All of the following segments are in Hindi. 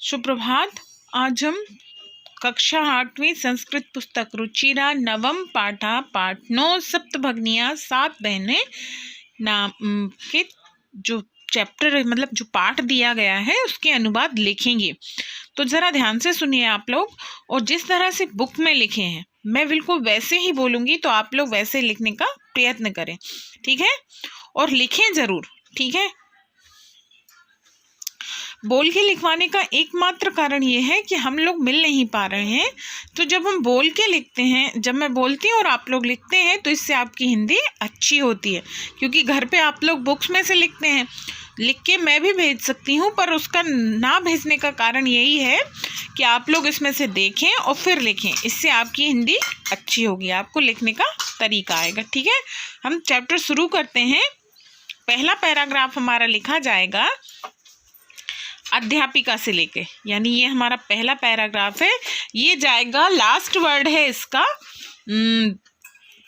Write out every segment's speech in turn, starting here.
सुप्रभात। आज हम कक्षा 8वीं संस्कृत पुस्तक रुचिरा नवम पाठा पाठ 9 सप्तभगिनियाँ 7 बहनें नाम के जो चैप्टर मतलब जो पाठ दिया गया है उसके अनुवाद लिखेंगे। तो ज़रा ध्यान से सुनिए आप लोग, और जिस तरह से बुक में लिखे हैं मैं बिल्कुल वैसे ही बोलूँगी, तो आप लोग वैसे लिखने का प्रयत्न करें, ठीक है? और लिखें ज़रूर, ठीक है? बोल के लिखवाने का एकमात्र कारण ये है कि हम लोग मिल नहीं पा रहे हैं। तो जब हम बोल के लिखते हैं, जब मैं बोलती हूँ और आप लोग लिखते हैं, तो इससे आपकी हिंदी अच्छी होती है। क्योंकि घर पे आप लोग बुक्स में से लिखते हैं, लिख के मैं भी भेज सकती हूँ, पर उसका ना भेजने का कारण यही है कि आप लोग इसमें से देखें और फिर लिखें। इससे आपकी हिंदी अच्छी होगी, आपको लिखने का तरीका आएगा, ठीक है? हम चैप्टर शुरू करते हैं। पहला पैराग्राफ हमारा लिखा जाएगा अध्यापिका से लेके, यानी ये हमारा पहला पैराग्राफ है। ये जाएगा, लास्ट वर्ड है इसका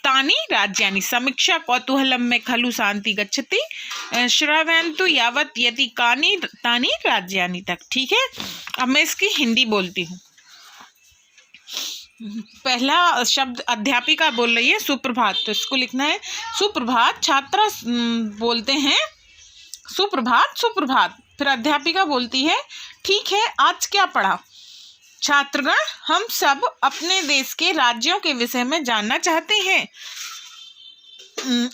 तानी राज्यानि समीक्षा कौतूहलम में खलु शांति गच्छति श्रावयन्तु यावत् यति कानि तानि राज्यानि तक, ठीक है? अब मैं इसकी हिंदी बोलती हूँ। पहला शब्द अध्यापिका बोल रही है सुप्रभात, तो इसको लिखना है सुप्रभात। छात्रा बोलते हैं सुप्रभात सुप्रभात। फिर अध्यापिका बोलती है ठीक है, आज क्या पढ़ा? छात्रगण, हम सब अपने देश के राज्यों के विषय में जानना चाहते हैं।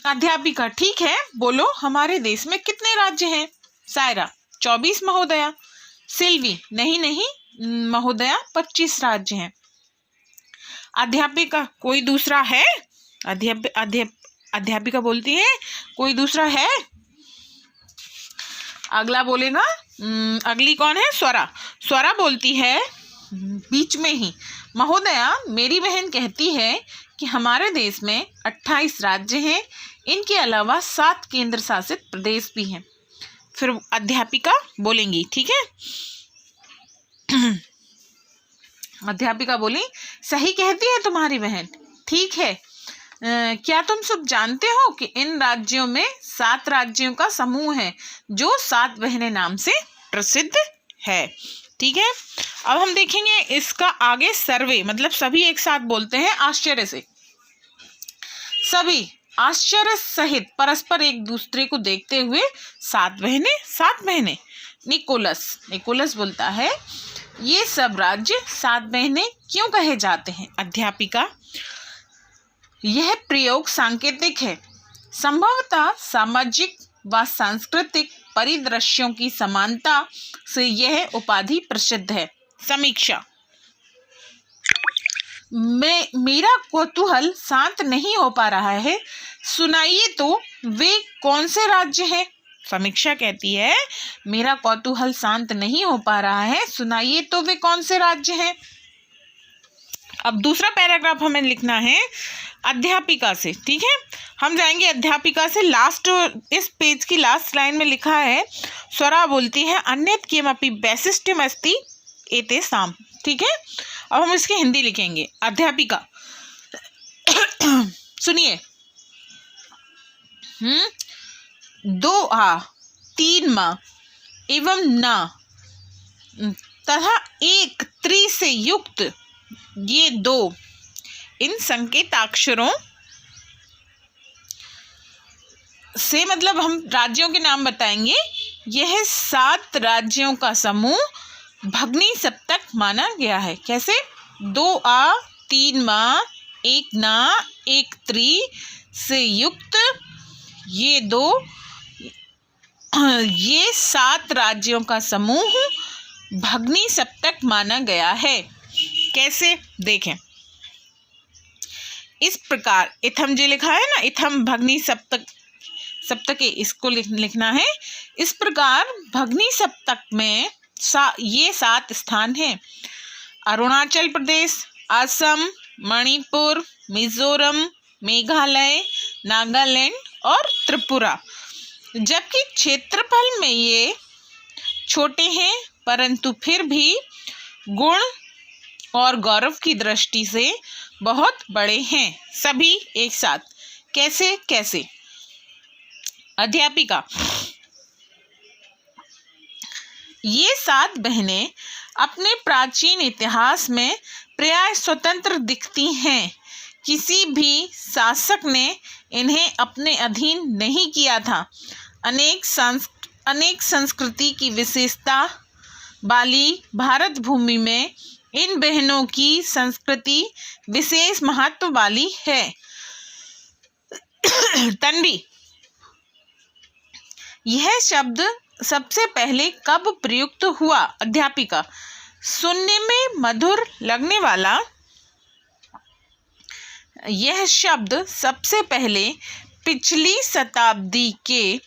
अध्यापिका ठीक है, बोलो हमारे देश में कितने राज्य हैं? सायरा 24 महोदया। सिल्वी नहीं नहीं महोदया 25 राज्य हैं। अध्यापिका कोई दूसरा है? अध्यापिका बोलती है कोई दूसरा है? अगला बोलेगा अगली कौन है? स्वरा बोलती है बीच में ही, महोदया मेरी बहन कहती है कि हमारे देश में 28 राज्य हैं, इनके अलावा 7 केंद्र शासित प्रदेश भी हैं। फिर अध्यापिका बोलेंगी, ठीक है? अध्यापिका बोली सही कहती है तुम्हारी बहन, ठीक है। क्या तुम सब जानते हो कि इन राज्यों में 7 राज्यों का समूह है जो 7 बहनें नाम से प्रसिद्ध है, ठीक है? अब हम देखेंगे इसका आगे सर्वे, मतलब सभी एक साथ बोलते हैं आश्चर्य से। सभी आश्चर्य सहित परस्पर एक दूसरे को देखते हुए 7 बहनें। निकोलस बोलता है ये सब राज्य 7 बहनें क्यों कहे जाते हैं? अध्यापिका यह प्रयोग सांकेतिक है, संभवतः सामाजिक व सांस्कृतिक परिदृश्यों की समानता से यह उपाधि प्रसिद्ध है। समीक्षा मेरा कौतूहल शांत नहीं हो पा रहा है, सुनाइए तो वे कौन से राज्य हैं? समीक्षा कहती है मेरा कौतूहल शांत नहीं हो पा रहा है, सुनाइए तो वे कौन से राज्य हैं? अब दूसरा पैराग्राफ हमें लिखना है अध्यापिका से, ठीक है? हम जाएंगे अध्यापिका से। लास्ट इस पेज की लास्ट लाइन में लिखा है स्वरा बोलती है अन्यत् किमपि वैशिष्ट्यम् अस्ति एतेषां, ठीक है? अब हम इसकी हिंदी लिखेंगे। अध्यापिका सुनिए, 2 आ 3 मा एवं न तथा 1 त्रि से युक्त ये 2 इन संकेताक्षरों से, मतलब हम राज्यों के नाम बताएंगे। यह 7 राज्यों का समूह भगनी सप्तक माना गया है। कैसे? 2 आ 3 मा 1 ना 1 त्रि से युक्त ये 2 ये 7 राज्यों का समूह भगनी सप्तक माना गया है। कैसे? देखें, इस प्रकार इथम जो लिखा है ना, इथम भगनी सप्तके, इसको लिखना है। इस प्रकार भगनी सप्तक में ये 7 स्थान हैं: अरुणाचल प्रदेश, असम, मणिपुर, मिजोरम, मेघालय, नागालैंड और त्रिपुरा। जबकि क्षेत्रफल में ये छोटे हैं, परंतु फिर भी गुण और गौरव की दृष्टि से बहुत बड़े हैं। सभी एक साथ। कैसे? अध्यापिका ये 7 बहनें अपने प्राचीन इतिहास में प्रायः स्वतंत्र दिखती हैं। किसी भी शासक ने इन्हें अपने अधीन नहीं किया था। अनेक संस्कृति की विशेषता वाली भारत भूमि में इन बहनों की संस्कृति विशेष महत्व वाली है। तन्वी, यह शब्द सबसे पहले कब प्रयुक्त हुआ? अध्यापिका, सुनने में मधुर लगने वाला यह शब्द सबसे पहले पिछली शताब्दी के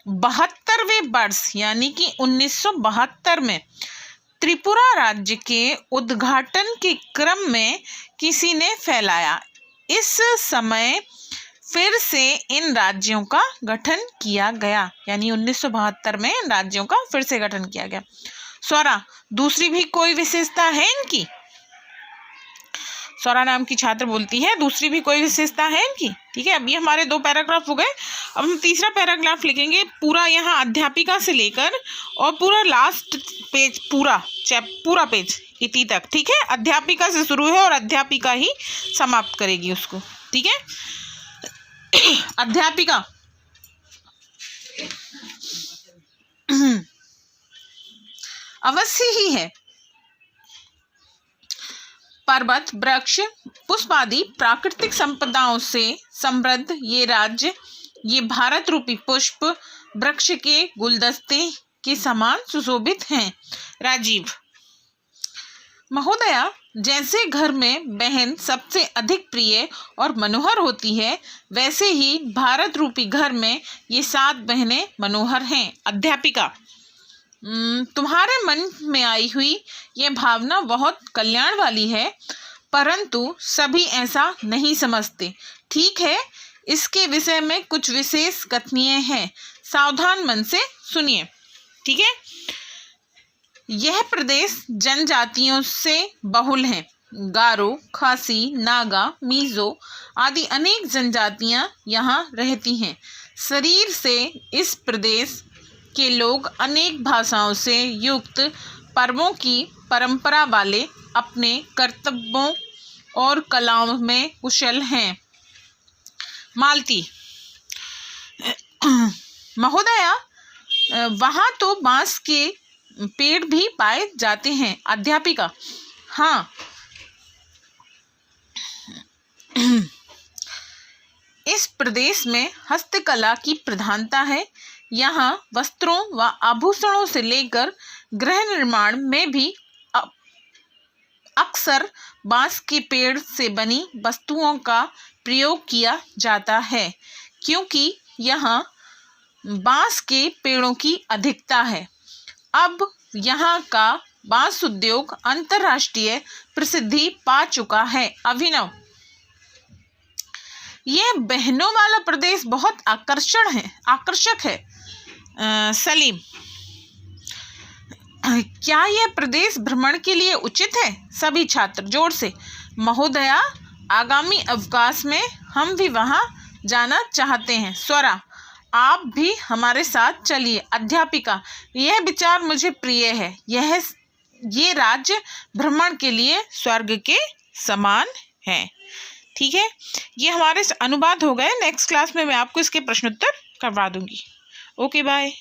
72वें वर्ष यानी कि 1972 में त्रिपुरा राज्य के उद्घाटन के क्रम में किसी ने फैलाया। इस समय फिर से इन राज्यों का गठन किया गया, यानी 1972 में इन राज्यों का फिर से गठन किया गया। स्वरा, दूसरी भी कोई विशेषता है इनकी? स्वरा नाम की छात्र बोलती है दूसरी भी कोई विशेषता है इनकी। ठीक है, अब ये हमारे 2 पैराग्राफ हो गए। अब हम तीसरा पैराग्राफ लिखेंगे पूरा, यहाँ अध्यापिका से लेकर और पूरा लास्ट पेज, पूरा पेज इति तक। ठीक है, अध्यापिका से शुरू है और अध्यापिका ही समाप्त करेगी उसको। ठीक है, अध्यापिका, अवश्य ही है। पर्वत, वृक्ष, पुष्प आदि प्राकृतिक संपदाओं से समृद्ध ये राज्य, ये भारत रूपी पुष्प वृक्ष के गुलदस्ते के समान सुशोभित हैं। राजीव, महोदया, जैसे घर में बहन सबसे अधिक प्रिय और मनोहर होती है, वैसे ही भारत रूपी घर में ये 7 बहनें मनोहर हैं। अध्यापिका, तुम्हारे मन में आई हुई ये भावना बहुत कल्याण वाली है, परंतु सभी ऐसा नहीं समझते। ठीक है, इसके विषय में कुछ विशेष कथनीय हैं, सावधान मन से सुनिए। ठीक है, यह प्रदेश जनजातियों से बहुल है। गारो, खासी, नागा, मिजो आदि अनेक जनजातियां यहाँ रहती हैं। शरीर से इस प्रदेश के लोग अनेक भाषाओं से युक्त पर्वों की परंपरा वाले, अपने कर्तव्यों और कलाओं में कुशल हैं। मालती, महोदया, वहाँ तो बांस के पेड़ भी पाए जाते हैं। अध्यापिका, हाँ, इस प्रदेश में हस्तकला की प्रधानता है। यहाँ वस्त्रों व आभूषणों से लेकर गृह निर्माण में भी अक्सर बांस के पेड़ से बनी वस्तुओं का प्रयोग किया जाता है, क्योंकि यहाँ बांस के पेड़ों की अधिकता है। अब यहाँ का बांस उद्योग अंतर्राष्ट्रीय प्रसिद्धि पा चुका है। अभिनव, यह बहनों वाला प्रदेश बहुत आकर्षक है। सलीम, क्या यह प्रदेश भ्रमण के लिए उचित है? सभी छात्र जोर से। महोदया, आगामी अवकाश में हम भी वहाँ जाना चाहते हैं। स्वरा, आप भी हमारे साथ चलिए। अध्यापिका, यह विचार मुझे प्रिय है। ये राज्य भ्रमण के लिए स्वर्ग के समान है। ठीक है, ये हमारे अनुवाद हो गए। नेक्स्ट क्लास में मैं आपको इसके प्रश्नोत्तर करवा दूंगी। Okay, bye.